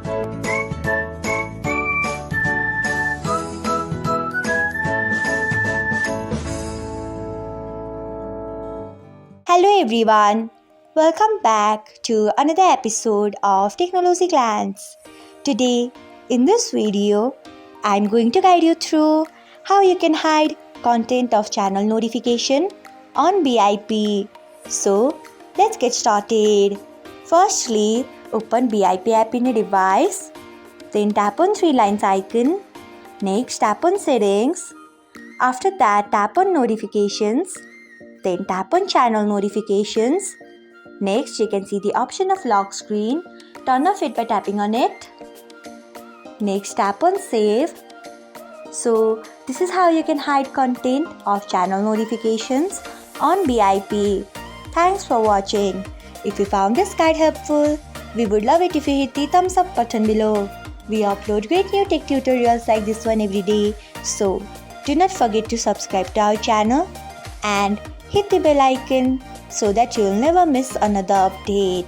Hello everyone, welcome back to another episode of Technologyglance. Today, in this video, I'm going to guide you through how you can hide content of channel notification on BIP. So, let's get started. Firstly, open BIP app in a device, then tap on three lines icon. Next, tap on settings. After that, tap on notifications. Then tap on channel notifications. Next, you can see the option of lock screen. Turn off it by tapping on it. Next, tap on save. So, this is how you can hide content of channel notifications on BIP. Thanks for watching. If you found this guide helpful, we would love it if you hit the thumbs up button below. We upload great new tech tutorials like this one every day. So, do not forget to subscribe to our channel and hit the bell icon so that you'll never miss another update.